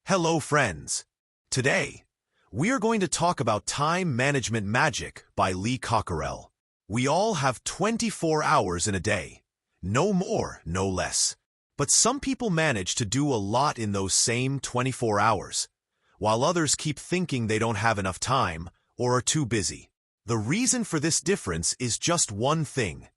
Hello, friends. Today, we are going to talk about Time Management Magic by Cockerell. We all have 24 hours in a day. No more, no less. But some people manage to do a lot in those same 24 hours, while others keep thinking they don't have enough time or are too busy. The reason for this difference is just one thing: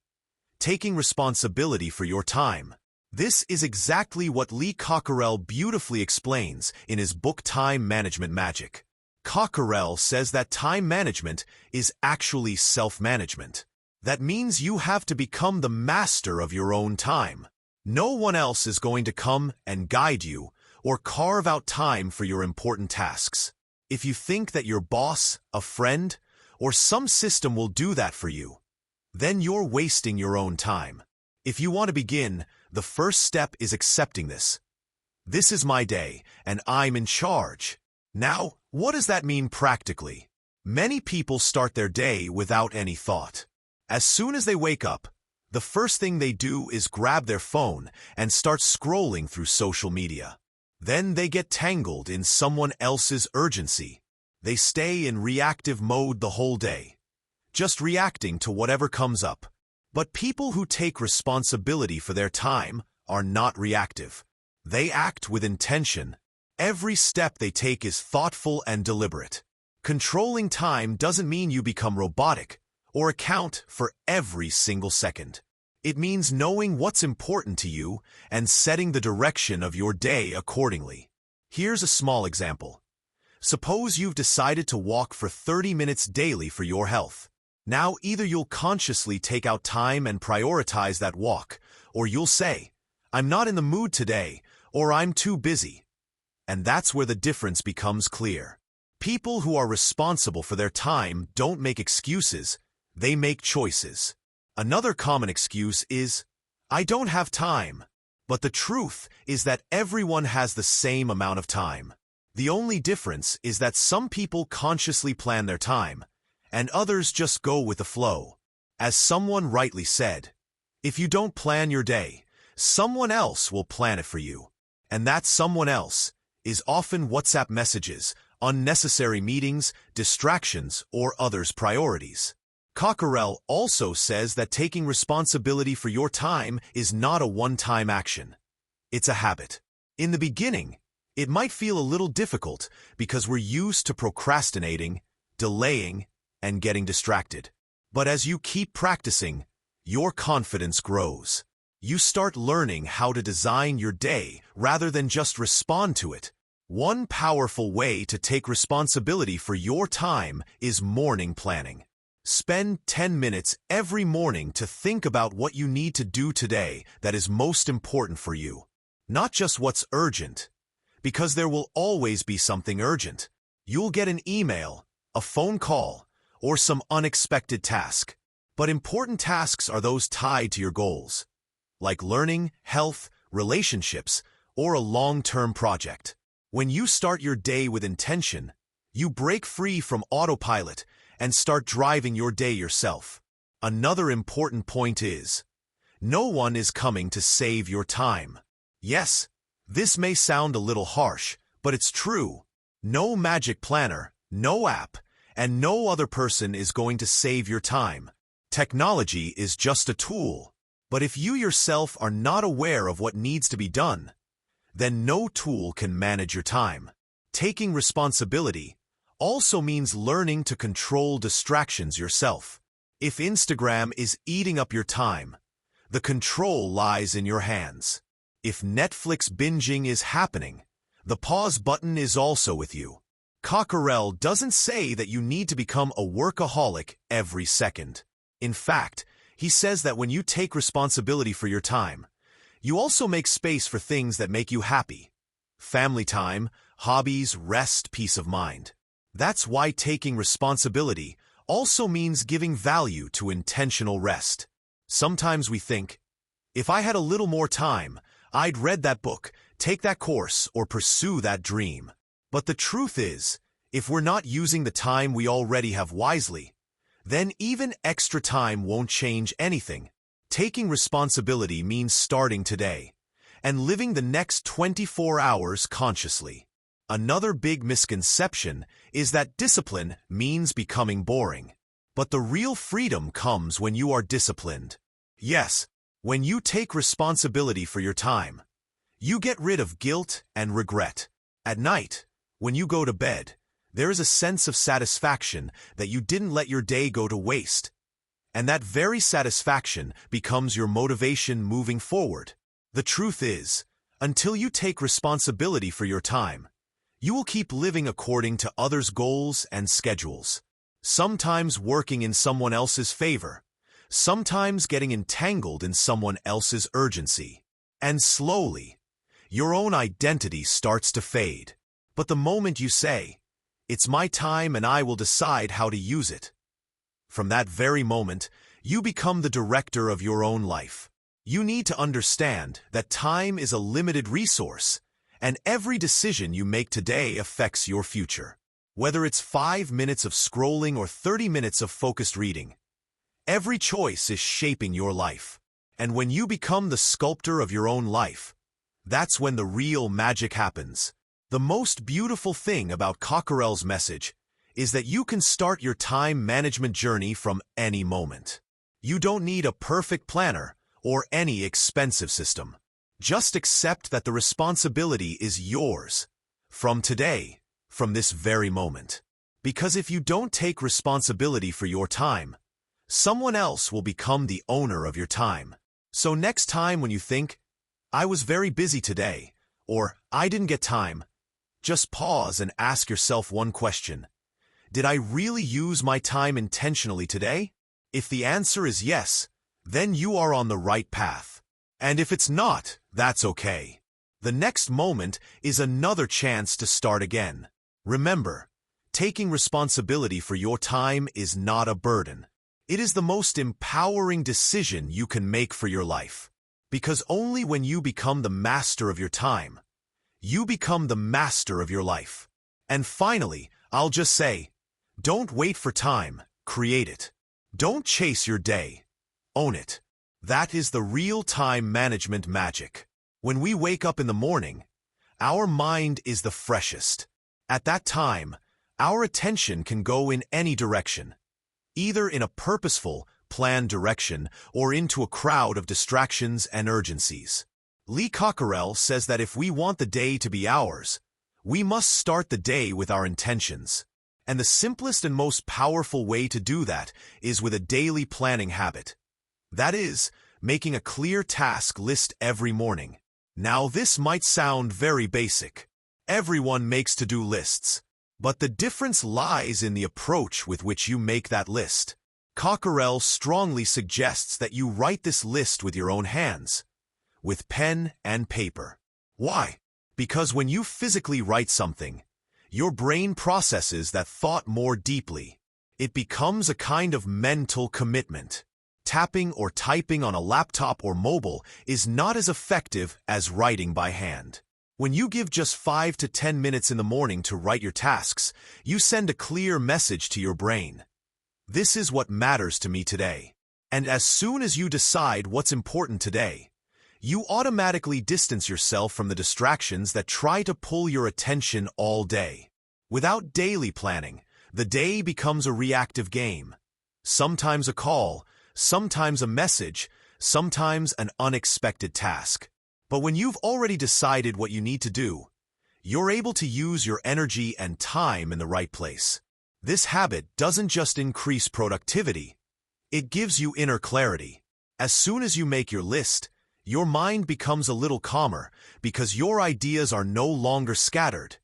taking responsibility for your time. This is exactly what Cockerell beautifully explains in his book Time Management Magic. Cockerell says that time management is actually self-management. That means you have to become the master of your own time. No one else is going to come and guide you or carve out time for your important tasks. If you think that your boss, a friend, or some system will do that for you, then you're wasting your own time. If you want to begin, the first step is accepting this. This is my day, and I'm in charge. Now, what does that mean practically? Many people start their day without any thought. As soon as they wake up, the first thing they do is grab their phone and start scrolling through social media. Then they get tangled in someone else's urgency. They stay in reactive mode the whole day, just reacting to whatever comes up. But people who take responsibility for their time are not reactive. They act with intention. Every step they take is thoughtful and deliberate. Controlling time doesn't mean you become robotic or account for every single second. It means knowing what's important to you and setting the direction of your day accordingly. Here's a small example. Suppose you've decided to walk for 30 minutes daily for your health. Now, either you'll consciously take out time and prioritize that walk, or you'll say, "I'm not in the mood today," or "I'm too busy." And that's where the difference becomes clear. People who are responsible for their time don't make excuses, they make choices. Another common excuse is, "I don't have time." But the truth is that everyone has the same amount of time. The only difference is that some people consciously plan their time, and others just go with the flow. As someone rightly said, if you don't plan your day, someone else will plan it for you. And that someone else is often WhatsApp messages, unnecessary meetings, distractions, or others' priorities. Cockerell also says that taking responsibility for your time is not a one-time action. It's a habit. In the beginning, it might feel a little difficult because we're used to procrastinating, delaying, and getting distracted. But as you keep practicing, your confidence grows. You start learning how to design your day rather than just respond to it. One powerful way to take responsibility for your time is morning planning. Spend 10 minutes every morning to think about what you need to do today that is most important for you. Not just what's urgent, because there will always be something urgent. You'll get an email, a phone call, or some unexpected task. But important tasks are those tied to your goals, like learning, health, relationships, or a long-term project. When you start your day with intention, you break free from autopilot and start driving your day yourself. Another important point is, no one is coming to save your time. Yes, this may sound a little harsh, but it's true. No magic planner, no app, and no other person is going to save your time. Technology is just a tool. But if you yourself are not aware of what needs to be done, then no tool can manage your time. Taking responsibility also means learning to control distractions yourself. If Instagram is eating up your time, the control lies in your hands. If Netflix binging is happening, the pause button is also with you. Cockerell doesn't say that you need to become a workaholic every second. In fact, he says that when you take responsibility for your time, you also make space for things that make you happy. Family time, hobbies, rest, peace of mind. That's why taking responsibility also means giving value to intentional rest. Sometimes we think, if I had a little more time, I'd read that book, take that course, or pursue that dream. But the truth is, if we're not using the time we already have wisely, then even extra time won't change anything. Taking responsibility means starting today and living the next 24 hours consciously. Another big misconception is that discipline means becoming boring. But the real freedom comes when you are disciplined. Yes, when you take responsibility for your time, you get rid of guilt and regret. At night, when you go to bed, there is a sense of satisfaction that you didn't let your day go to waste. And that very satisfaction becomes your motivation moving forward. The truth is, until you take responsibility for your time, you will keep living according to others' goals and schedules. Sometimes working in someone else's favor, sometimes getting entangled in someone else's urgency. And slowly, your own identity starts to fade. But the moment you say, "It's my time and I will decide how to use it," from that very moment, you become the director of your own life. You need to understand that time is a limited resource, and every decision you make today affects your future. Whether it's 5 minutes of scrolling or 30 minutes of focused reading, every choice is shaping your life. And when you become the sculptor of your own life, that's when the real magic happens. The most beautiful thing about Cockerell's message is that you can start your time management journey from any moment. You don't need a perfect planner or any expensive system. Just accept that the responsibility is yours from today, from this very moment. Because if you don't take responsibility for your time, someone else will become the owner of your time. So next time when you think, "I was very busy today," or "I didn't get time," just pause and ask yourself one question. Did I really use my time intentionally today? If the answer is yes, then you are on the right path. And if it's not, that's okay. The next moment is another chance to start again. Remember, taking responsibility for your time is not a burden. It is the most empowering decision you can make for your life. Because only when you become the master of your time, you become the master of your life. And finally, I'll just say, don't wait for time, create it. Don't chase your day, own it. That is the real time management magic. When we wake up in the morning, our mind is the freshest. At that time, our attention can go in any direction, either in a purposeful, planned direction or into a crowd of distractions and urgencies. Cockerell says that if we want the day to be ours, we must start the day with our intentions. And the simplest and most powerful way to do that is with a daily planning habit. That is, making a clear task list every morning. Now this might sound very basic. Everyone makes to-do lists. But the difference lies in the approach with which you make that list. Cockerell strongly suggests that you write this list with your own hands, with pen and paper. Why? Because when you physically write something, your brain processes that thought more deeply. It becomes a kind of mental commitment. Tapping or typing on a laptop or mobile is not as effective as writing by hand. When you give just 5 to 10 minutes in the morning to write your tasks, you send a clear message to your brain. This is what matters to me today. And as soon as you decide what's important today, you automatically distance yourself from the distractions that try to pull your attention all day. Without daily planning, the day becomes a reactive game. Sometimes a call, sometimes a message, sometimes an unexpected task. But when you've already decided what you need to do, you're able to use your energy and time in the right place. This habit doesn't just increase productivity, it gives you inner clarity. As soon as you make your list, your mind becomes a little calmer because your ideas are no longer scattered.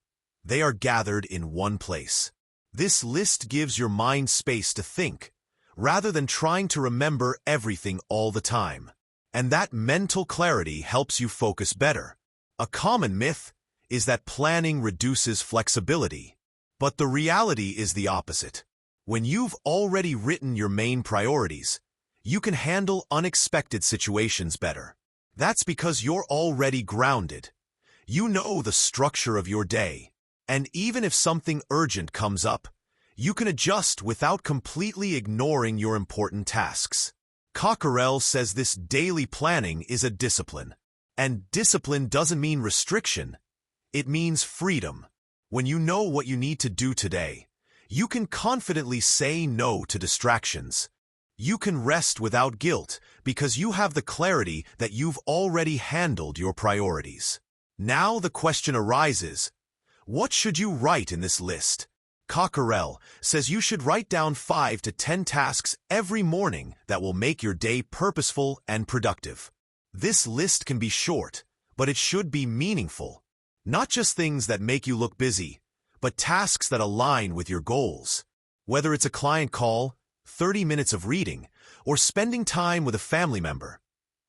They are gathered in one place. This list gives your mind space to think, rather than trying to remember everything all the time. And that mental clarity helps you focus better. A common myth is that planning reduces flexibility. But the reality is the opposite. When you've already written your main priorities, you can handle unexpected situations better. That's because you're already grounded. You know the structure of your day. And even if something urgent comes up, you can adjust without completely ignoring your important tasks. Cockerell says this daily planning is a discipline. And discipline doesn't mean restriction. It means freedom. When you know what you need to do today, you can confidently say no to distractions. You can rest without guilt because you have the clarity that you've already handled your priorities. Now the question arises, what should you write in this list? Cockerell says you should write down 5 to 10 tasks every morning that will make your day purposeful and productive. This list can be short, but it should be meaningful. Not just things that make you look busy, but tasks that align with your goals. Whether it's a client call, 30 minutes of reading, or spending time with a family member,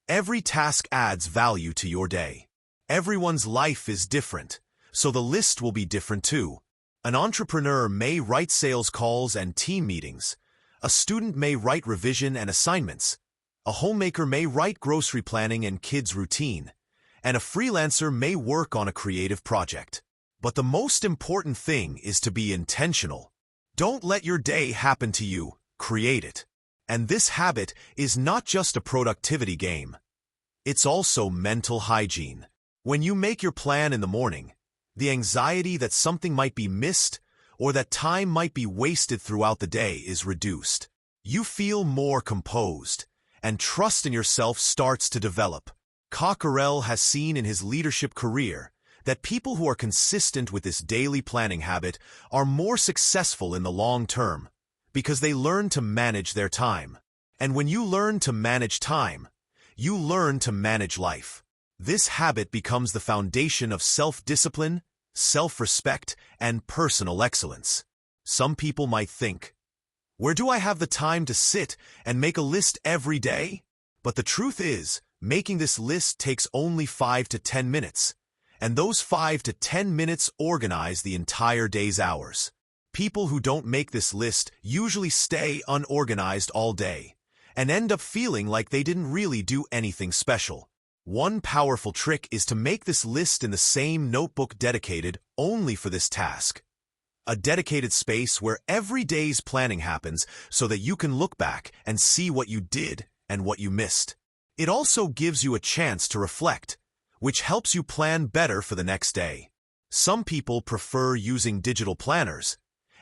every task adds value to your day. Everyone's life is different, so the list will be different too. An entrepreneur may write sales calls and team meetings. A student may write revision and assignments. A homemaker may write grocery planning and kids' routine. And a freelancer may work on a creative project. But the most important thing is to be intentional. Don't let your day happen to you, create it. And this habit is not just a productivity game. It's also mental hygiene. When you make your plan in the morning, the anxiety that something might be missed or that time might be wasted throughout the day is reduced. You feel more composed, and trust in yourself starts to develop. Cockerell has seen in his leadership career that people who are consistent with this daily planning habit are more successful in the long term because they learn to manage their time. And when you learn to manage time, you learn to manage life. This habit becomes the foundation of self-discipline, self-respect, and personal excellence. Some people might think, where do I have the time to sit and make a list every day? But the truth is, making this list takes only 5 to 10 minutes, and those 5 to 10 minutes organize the entire day's hours. People who don't make this list usually stay unorganized all day and end up feeling like they didn't really do anything special. One powerful trick is to make this list in the same notebook dedicated only for this task. A dedicated space where every day's planning happens so that you can look back and see what you did and what you missed. It also gives you a chance to reflect, which helps you plan better for the next day. Some people prefer using digital planners,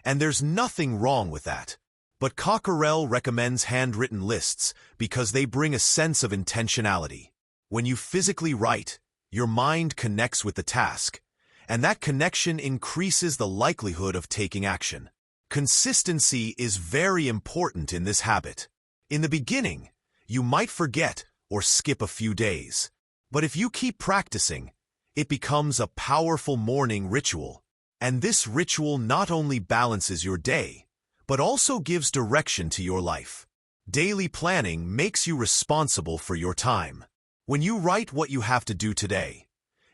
and there's nothing wrong with that. But Cockerell recommends handwritten lists because they bring a sense of intentionality. When you physically write, your mind connects with the task, and that connection increases the likelihood of taking action. Consistency is very important in this habit. In the beginning, you might forget or skip a few days. But if you keep practicing, it becomes a powerful morning ritual. And this ritual not only balances your day, but also gives direction to your life. Daily planning makes you responsible for your time. When you write what you have to do today,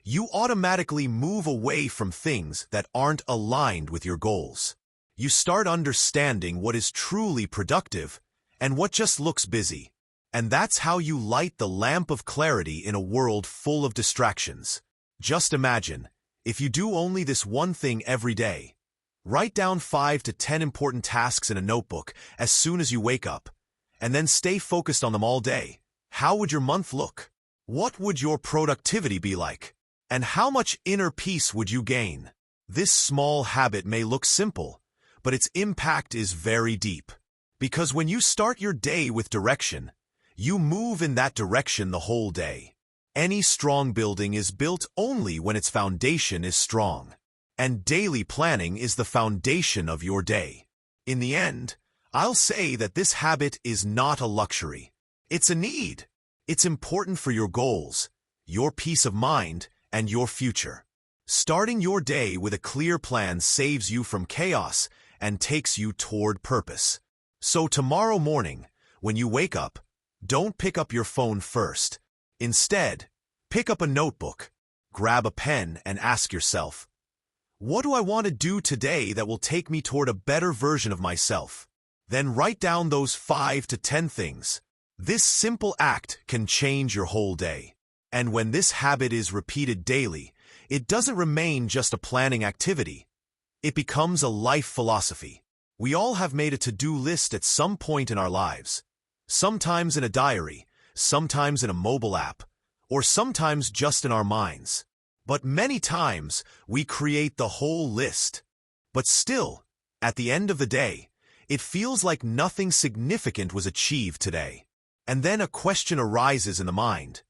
you automatically move away from things that aren't aligned with your goals. You start understanding what is truly productive and what just looks busy. And that's how you light the lamp of clarity in a world full of distractions. Just imagine, if you do only this one thing every day, write down 5 to 10 important tasks in a notebook as soon as you wake up, and then stay focused on them all day. How would your month look? What would your productivity be like? And how much inner peace would you gain? This small habit may look simple, but its impact is very deep. Because when you start your day with direction, you move in that direction the whole day. Any strong building is built only when its foundation is strong. And daily planning is the foundation of your day. In the end, I'll say that this habit is not a luxury. It's a need. It's important for your goals, your peace of mind, and your future. Starting your day with a clear plan saves you from chaos and takes you toward purpose. So tomorrow morning, when you wake up, don't pick up your phone first. Instead, pick up a notebook, grab a pen, and ask yourself, what do I want to do today that will take me toward a better version of myself? Then write down those 5 to 10 things. This simple act can change your whole day. And when this habit is repeated daily, it doesn't remain just a planning activity. It becomes a life philosophy. We all have made a to-do list at some point in our lives. Sometimes in a diary, sometimes in a mobile app, or sometimes just in our minds. But many times, we create the whole list. But still, at the end of the day, it feels like nothing significant was achieved today. And then a question arises in the mind.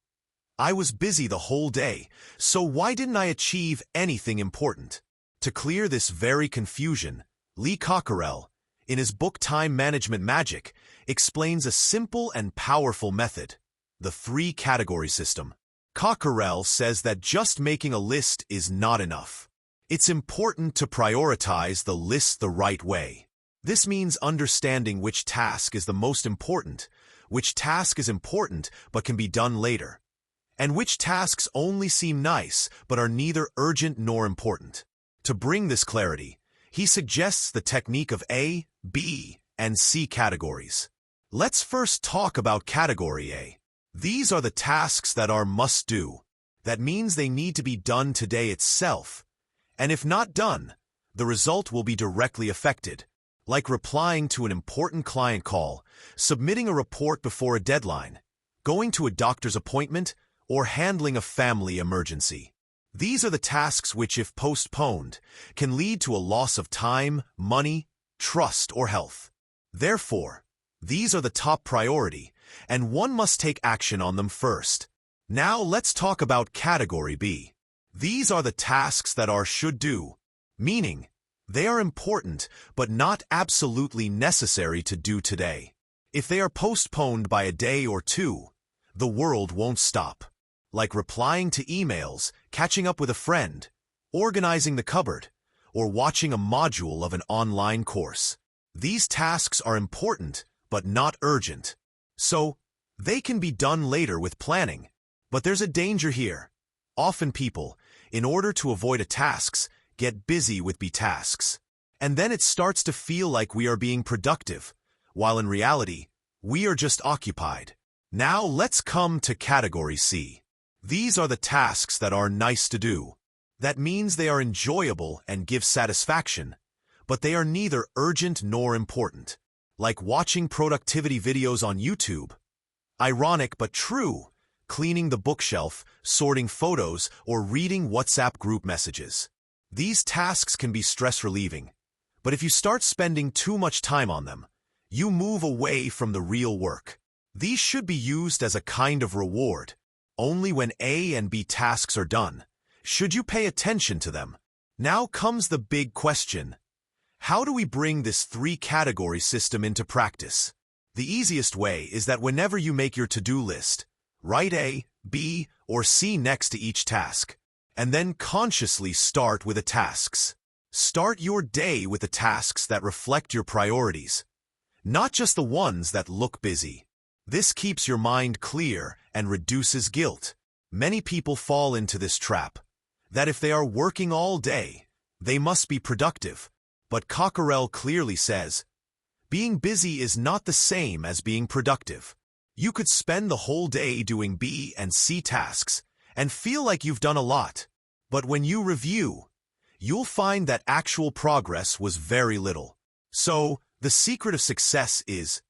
I was busy the whole day, so why didn't I achieve anything important? To clear this very confusion, Cockerell, in his book Time Management Magic, explains a simple and powerful method, the three-category system. Cockerell says that just making a list is not enough. It's important to prioritize the list the right way. This means understanding which task is the most important, which task is important but can be done later, and which tasks only seem nice but are neither urgent nor important. To bring this clarity, he suggests the technique of A, B, and C categories. Let's first talk about category A. These are the tasks that are must-do. That means they need to be done today itself. And if not done, the result will be directly affected, like replying to an important client call, submitting a report before a deadline, going to a doctor's appointment, or handling a family emergency. These are the tasks which, if postponed, can lead to a loss of time, money, trust, or health. Therefore, these are the top priority, and one must take action on them first. Now let's talk about category B. These are the tasks that are should-do, meaning they are important but not absolutely necessary to do today. If they are postponed by a day or two, the world won't stop. Like replying to emails, catching up with a friend, organizing the cupboard, or watching a module of an online course. These tasks are important but not urgent. So, they can be done later with planning. But there's a danger here. Often people, in order to avoid tasks, get busy with B tasks. And then it starts to feel like we are being productive, while in reality, we are just occupied. Now let's come to category C. These are the tasks that are nice to do. That means they are enjoyable and give satisfaction, but they are neither urgent nor important. Like watching productivity videos on YouTube. Ironic but true, cleaning the bookshelf, sorting photos, or reading WhatsApp group messages. These tasks can be stress-relieving, but if you start spending too much time on them, you move away from the real work. These should be used as a kind of reward. Only when A and B tasks are done, should you pay attention to them. Now comes the big question. How do we bring this three-category system into practice? The easiest way is that whenever you make your to-do list, write A, B, or C next to each task, and then consciously start with the tasks. Start your day with the tasks that reflect your priorities, not just the ones that look busy. This keeps your mind clear and reduces guilt. Many people fall into this trap, that if they are working all day, they must be productive. But Cockerell clearly says, being busy is not the same as being productive. You could spend the whole day doing B and C tasks and feel like you've done a lot. But when you review, you'll find that actual progress was very little. So, the secret of success is,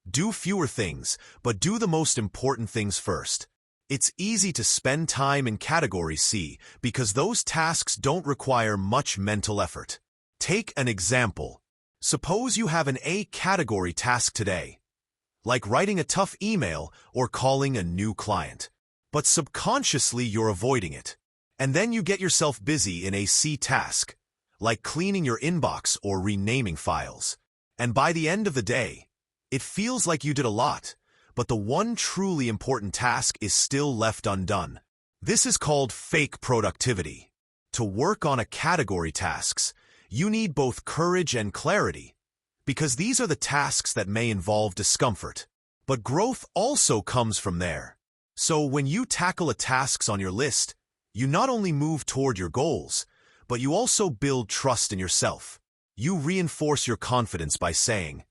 do fewer things, but do the most important things first. It's easy to spend time in category C because those tasks don't require much mental effort. Take an example. Suppose you have an A category task today, like writing a tough email or calling a new client. But subconsciously you're avoiding it. And then you get yourself busy in a C task, like cleaning your inbox or renaming files. And by the end of the day, it feels like you did a lot, but the one truly important task is still left undone. This is called fake productivity. To work on a category tasks, you need both courage and clarity, because these are the tasks that may involve discomfort. But growth also comes from there. So when you tackle tasks on your list, you not only move toward your goals, but you also build trust in yourself. You reinforce your confidence by saying,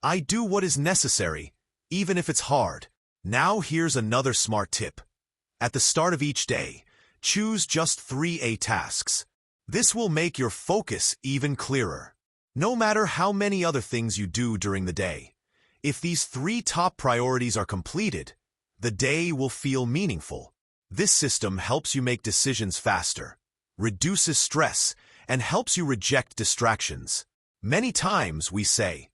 I do what is necessary, even if it's hard. Now here's another smart tip. At the start of each day, choose just 3 A tasks. This will make your focus even clearer. No matter how many other things you do during the day, if these 3 top priorities are completed, the day will feel meaningful. This system helps you make decisions faster, reduces stress, and helps you reject distractions. Many times we say,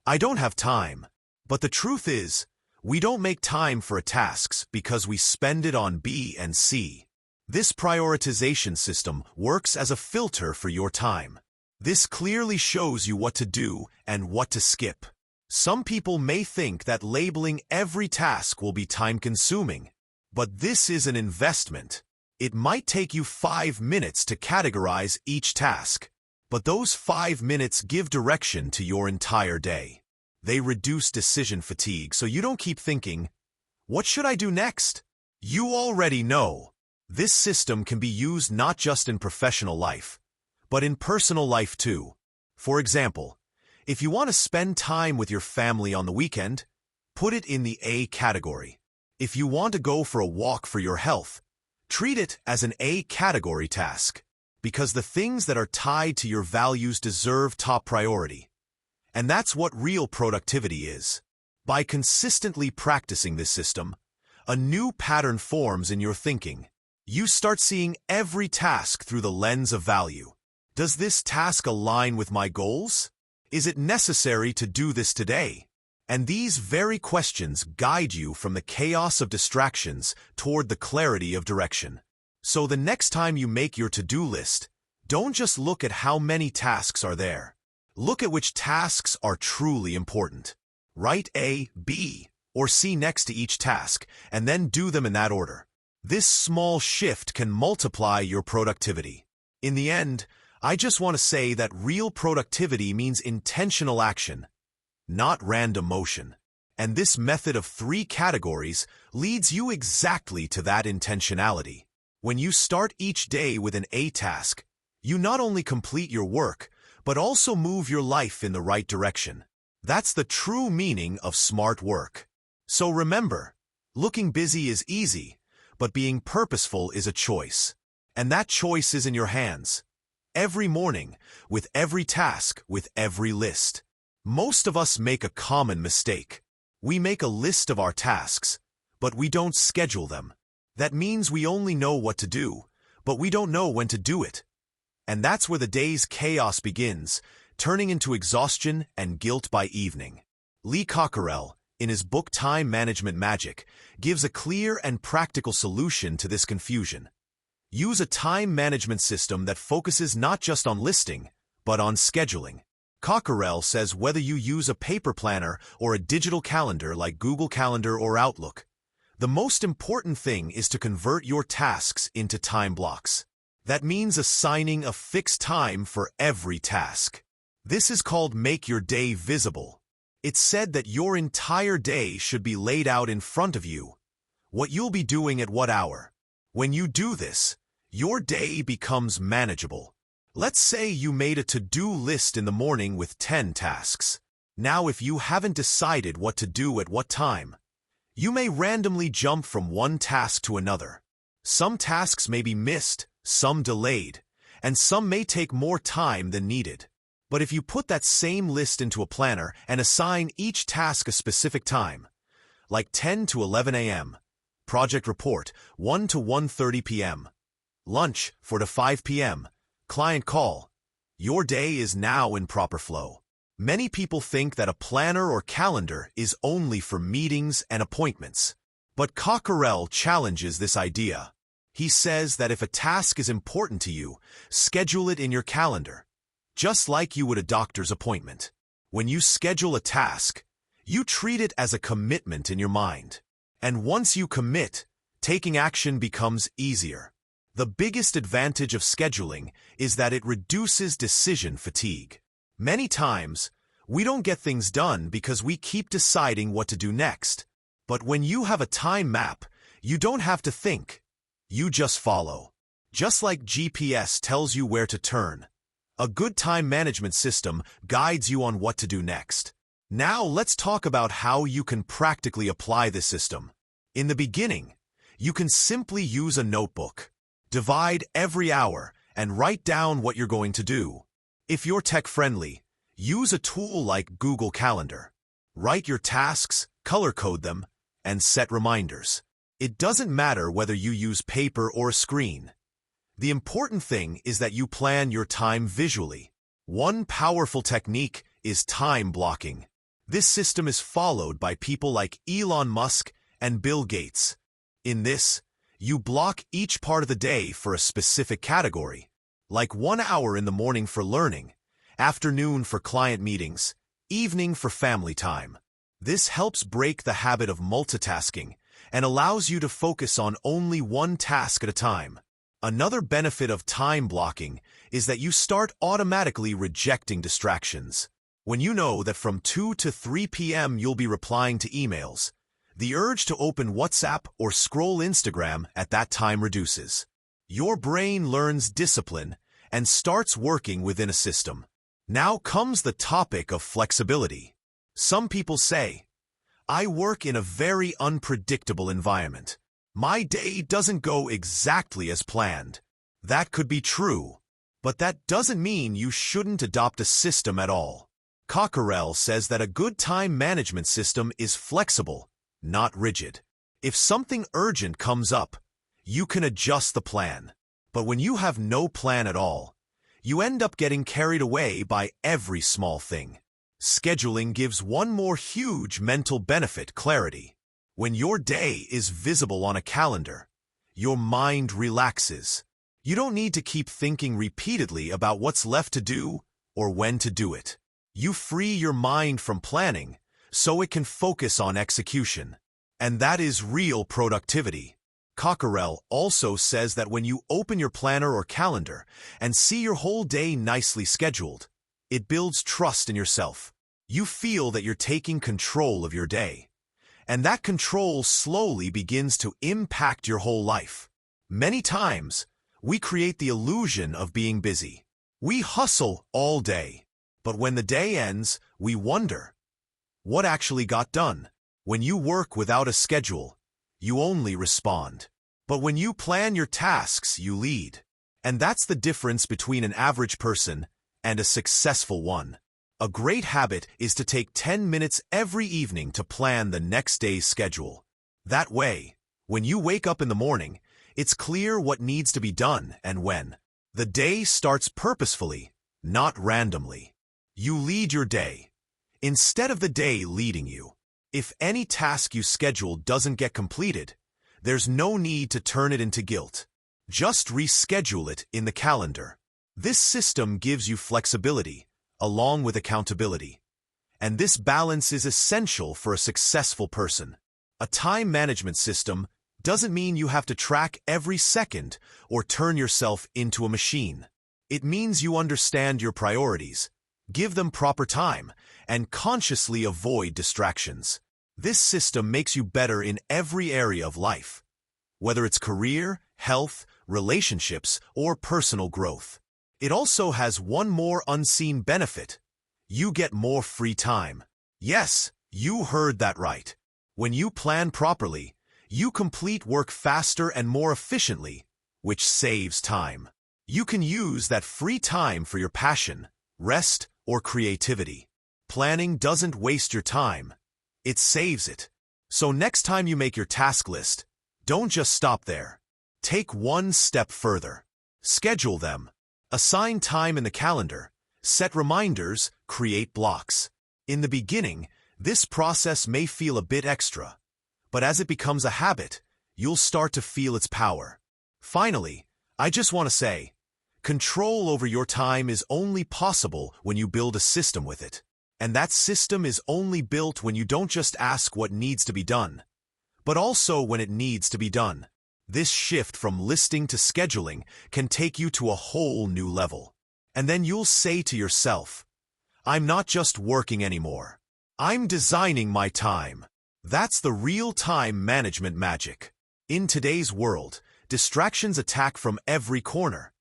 "I don't have time," but the truth is, we don't make time for tasks because we spend it on B and C. This prioritization system works as a filter for your time. This clearly shows you what to do and what to skip. Some people may think that labeling every task will be time-consuming, but this is an investment. It might take you 5 minutes to categorize each task, but those 5 minutes give direction to your entire day. They reduce decision fatigue so you don't keep thinking, "What should I do next?" You already know. This system can be used not just in professional life, but in personal life too. For example, if you want to spend time with your family on the weekend, put it in the A category. If you want to go for a walk for your health, treat it as an A category task, because the things that are tied to your values deserve top priority. And that's what real productivity is. By consistently practicing this system, a new pattern forms in your thinking. You start seeing every task through the lens of value. Does this task align with my goals? Is it necessary to do this today? And these very questions guide you from the chaos of distractions toward the clarity of direction. So the next time you make your to-do list, don't just look at how many tasks are there. Look at which tasks are truly important. Write A, B, or C next to each task, and then do them in that order. This small shift can multiply your productivity. In the end, I just want to say that real productivity means intentional action, not random motion. And this method of 3 categories leads you exactly to that intentionality. When you start each day with an A task, you not only complete your work, but also move your life in the right direction. That's the true meaning of smart work. So remember, looking busy is easy, but being purposeful is a choice. And that choice is in your hands. Every morning, with every task, with every list. Most of us make a common mistake. We make a list of our tasks, but we don't schedule them. That means we only know what to do, but we don't know when to do it. And that's where the day's chaos begins, turning into exhaustion and guilt by evening. Cockerell, in his book Time Management Magic, gives a clear and practical solution to this confusion. Use a time management system that focuses not just on listing, but on scheduling. Cockerell says whether you use a paper planner or a digital calendar like Google Calendar or Outlook, the most important thing is to convert your tasks into time blocks. That means assigning a fixed time for every task. This is called Make Your Day Visible. It's said that your entire day should be laid out in front of you. What you'll be doing at what hour. When you do this, your day becomes manageable. Let's say you made a to-do list in the morning with 10 tasks. Now if you haven't decided what to do at what time, you may randomly jump from one task to another. Some tasks may be missed, some delayed, and some may take more time than needed. But if you put that same list into a planner and assign each task a specific time, like 10 to 11 a.m., project report 1 to 1:30 p.m., lunch 4 to 5 p.m., client call, your day is now in proper flow. Many people think that a planner or calendar is only for meetings and appointments. But Cockerell challenges this idea. He says that if a task is important to you, schedule it in your calendar, just like you would a doctor's appointment. When you schedule a task, you treat it as a commitment in your mind. And once you commit, taking action becomes easier. The biggest advantage of scheduling is that it reduces decision fatigue. Many times, we don't get things done because we keep deciding what to do next. But when you have a time map, you don't have to think. You just follow. Just like GPS tells you where to turn, a good time management system guides you on what to do next. Now let's talk about how you can practically apply this system. In the beginning, you can simply use a notebook. Divide every hour and write down what you're going to do. If you're tech-friendly, use a tool like Google Calendar. Write your tasks, color code them, and set reminders. It doesn't matter whether you use paper or a screen. The important thing is that you plan your time visually. One powerful technique is time blocking. This system is followed by people like Elon Musk and Bill Gates. In this, you block each part of the day for a specific category, like 1 hour in the morning for learning, afternoon for client meetings, evening for family time. This helps break the habit of multitasking and allows you to focus on only one task at a time. Another benefit of time blocking is that you start automatically rejecting distractions. When you know that from 2 to 3 p.m. you'll be replying to emails, the urge to open WhatsApp or scroll Instagram at that time reduces. Your brain learns discipline and starts working within a system. Now comes the topic of flexibility. Some people say, "I work in a very unpredictable environment. My day doesn't go exactly as planned." That could be true, but that doesn't mean you shouldn't adopt a system at all. Cockerell says that a good time management system is flexible, not rigid. If something urgent comes up, you can adjust the plan. But when you have no plan at all, you end up getting carried away by every small thing. Scheduling gives one more huge mental benefit: clarity. When your day is visible on a calendar, your mind relaxes. You don't need to keep thinking repeatedly about what's left to do or when to do it. You free your mind from planning so it can focus on execution. And that is real productivity. Cockerell also says that when you open your planner or calendar and see your whole day nicely scheduled, it builds trust in yourself. You feel that you're taking control of your day. And that control slowly begins to impact your whole life. Many times, we create the illusion of being busy. We hustle all day. But when the day ends, we wonder, what actually got done? When you work without a schedule, you only respond. But when you plan your tasks, you lead. And that's the difference between an average person and a successful one. A great habit is to take 10 minutes every evening to plan the next day's schedule. That way, when you wake up in the morning, it's clear what needs to be done and when. The day starts purposefully, not randomly. You lead your day, instead of the day leading you. If any task you schedule doesn't get completed, there's no need to turn it into guilt. Just reschedule it in the calendar. This system gives you flexibility, along with accountability. And this balance is essential for a successful person. A time management system doesn't mean you have to track every second or turn yourself into a machine. It means you understand your priorities, give them proper time, and consciously avoid distractions. This system makes you better in every area of life, whether it's career, health, relationships, or personal growth. It also has one more unseen benefit. You get more free time. Yes, you heard that right. When you plan properly, you complete work faster and more efficiently, which saves time. You can use that free time for your passion, rest, or creativity. Planning doesn't waste your time. It saves it. So next time you make your task list, don't just stop there. Take one step further. Schedule them. Assign time in the calendar. Set reminders. Create blocks. In the beginning, this process may feel a bit extra, but as it becomes a habit, you'll start to feel its power. Finally, I just want to say, control over your time is only possible when you build a system with it. And that system is only built when you don't just ask what needs to be done, but also when it needs to be done. This shift from listing to scheduling can take you to a whole new level. And then you'll say to yourself, I'm not just working anymore. I'm designing my time. That's the real time management magic. In today's world, distractions attack from every corner.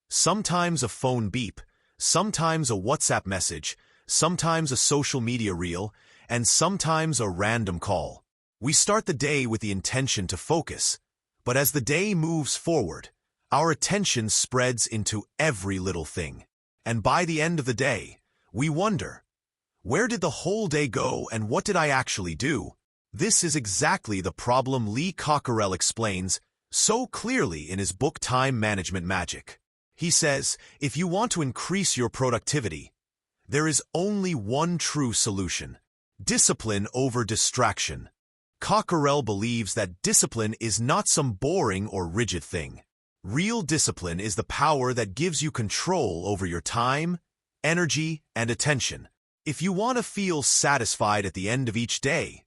Sometimes a phone beep, sometimes a WhatsApp message, sometimes a social media reel, and sometimes a random call. We start the day with the intention to focus, but as the day moves forward, our attention spreads into every little thing. And by the end of the day, we wonder, where did the whole day go and what did I actually do? This is exactly the problem Lee Cockerell explains so clearly in his book Time Management Magic. He says, if you want to increase your productivity, there is only one true solution: discipline over distraction. Cockerell believes that discipline is not some boring or rigid thing. Real discipline is the power that gives you control over your time, energy, and attention. If you want to feel satisfied at the end of each day,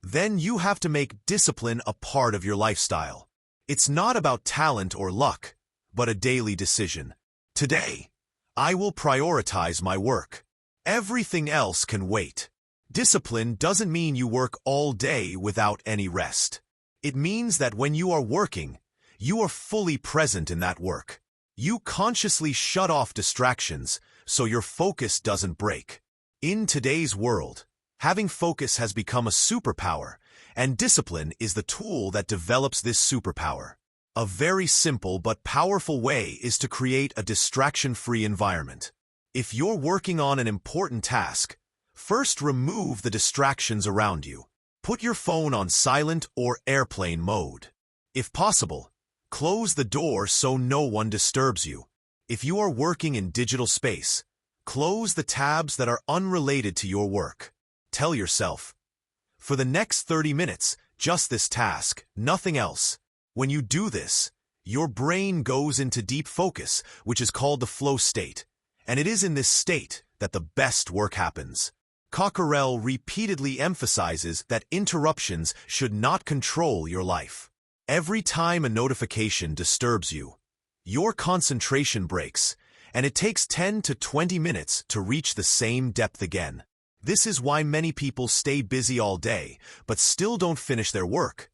then you have to make discipline a part of your lifestyle. It's not about talent or luck, but a daily decision. Today, I will prioritize my work. Everything else can wait. Discipline doesn't mean you work all day without any rest. It means that when you are working, you are fully present in that work. You consciously shut off distractions so your focus doesn't break. In today's world, having focus has become a superpower, and discipline is the tool that develops this superpower. A very simple but powerful way is to create a distraction-free environment. If you're working on an important task, first remove the distractions around you. Put your phone on silent or airplane mode. If possible, close the door so no one disturbs you. If you are working in digital space, close the tabs that are unrelated to your work. Tell yourself, for the next 30 minutes, just this task, nothing else. When you do this, your brain goes into deep focus, which is called the flow state, and it is in this state that the best work happens. Cockerell repeatedly emphasizes that interruptions should not control your life. Every time a notification disturbs you, your concentration breaks, and it takes 10 to 20 minutes to reach the same depth again. This is why many people stay busy all day, but still don't finish their work,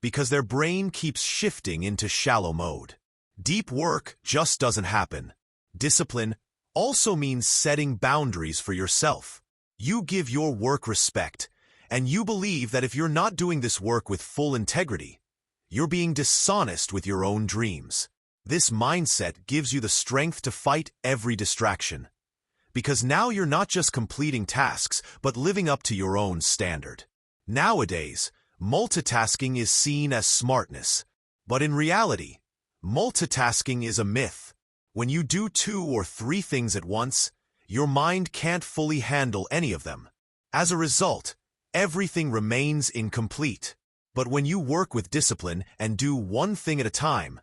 because their brain keeps shifting into shallow mode. Deep work just doesn't happen. Discipline also means setting boundaries for yourself. You give your work respect, and you believe that if you're not doing this work with full integrity, you're being dishonest with your own dreams. This mindset gives you the strength to fight every distraction, because now you're not just completing tasks, but living up to your own standard. Nowadays, multitasking is seen as smartness, but in reality, multitasking is a myth. When you do 2 or 3 things at once, your mind can't fully handle any of them. As a result, everything remains incomplete. But when you work with discipline and do one thing at a time,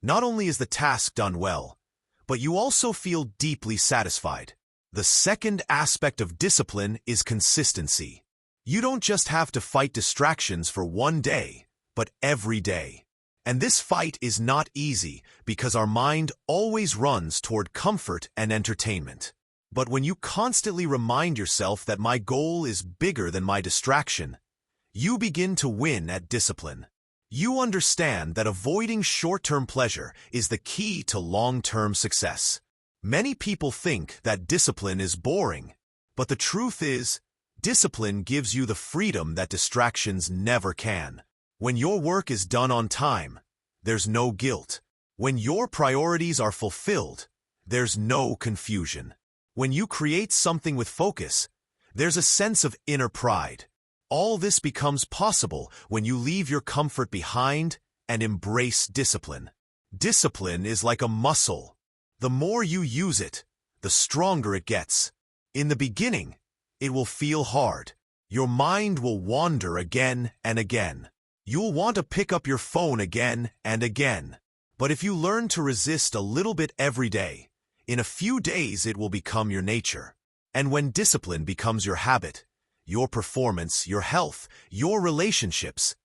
not only is the task done well, but you also feel deeply satisfied. The second aspect of discipline is consistency. You don't just have to fight distractions for one day, but every day. And this fight is not easy because our mind always runs toward comfort and entertainment. But when you constantly remind yourself that my goal is bigger than my distraction, you begin to win at discipline. You understand that avoiding short-term pleasure is the key to long-term success. Many people think that discipline is boring, but the truth is, discipline gives you the freedom that distractions never can. When your work is done on time, there's no guilt. When your priorities are fulfilled, there's no confusion. When you create something with focus, there's a sense of inner pride. All this becomes possible when you leave your comfort behind and embrace discipline. Discipline is like a muscle. The more you use it, the stronger it gets. In the beginning, it will feel hard. Your mind will wander again and again. You'll want to pick up your phone again and again. But if you learn to resist a little bit every day, in a few days it will become your nature. And when discipline becomes your habit, your performance, your health, your relationships,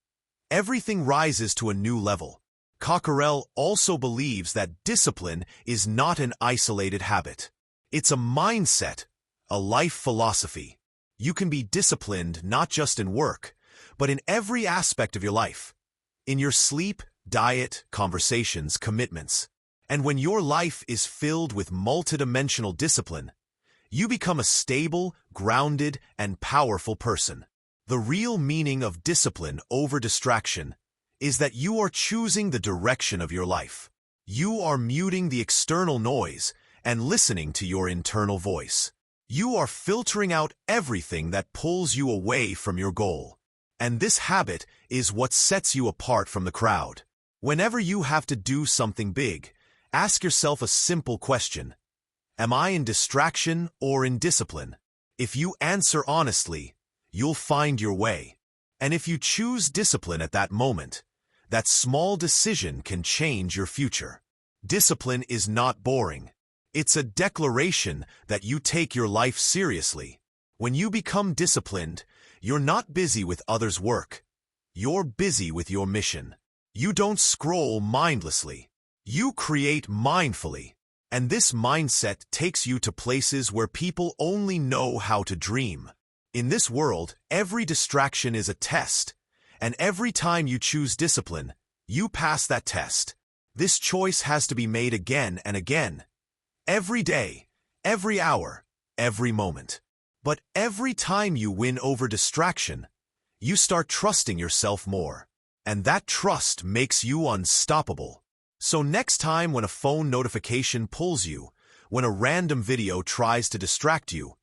everything rises to a new level. Cockerell also believes that discipline is not an isolated habit. It's a mindset, a life philosophy. You can be disciplined not just in work, but in every aspect of your life. In your sleep, diet, conversations, commitments. And when your life is filled with multidimensional discipline, you become a stable, grounded, and powerful person. The real meaning of discipline over distraction is that you are choosing the direction of your life. You are muting the external noise and listening to your internal voice. You are filtering out everything that pulls you away from your goal. And this habit is what sets you apart from the crowd. Whenever you have to do something big, ask yourself a simple question. Am I in distraction or in discipline? If you answer honestly, you'll find your way. And if you choose discipline at that moment, that small decision can change your future. Discipline is not boring. It's a declaration that you take your life seriously. When you become disciplined, you're not busy with others' work. You're busy with your mission. You don't scroll mindlessly. You create mindfully. And this mindset takes you to places where people only know how to dream. In this world, every distraction is a test. And every time you choose discipline, you pass that test. This choice has to be made again and again. Every day, every hour, every moment. But every time you win over distraction, you start trusting yourself more. And that trust makes you unstoppable. So next time when a phone notification pulls you, when a random video tries to distract you,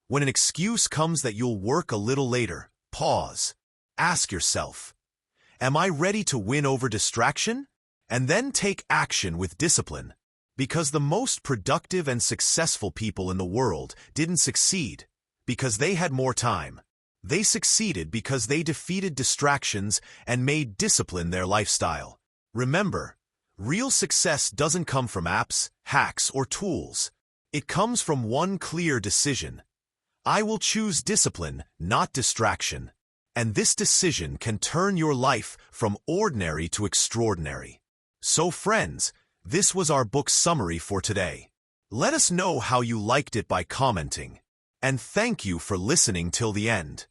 when an excuse comes that you'll work a little later, pause. Ask yourself, am I ready to win over distraction? And then take action with discipline. Because the most productive and successful people in the world didn't succeed because they had more time. They succeeded because they defeated distractions and made discipline their lifestyle. Remember, real success doesn't come from apps, hacks, or tools. It comes from one clear decision. I will choose discipline, not distraction. And this decision can turn your life from ordinary to extraordinary. So friends, this was our book summary for today. Let us know how you liked it by commenting. And thank you for listening till the end.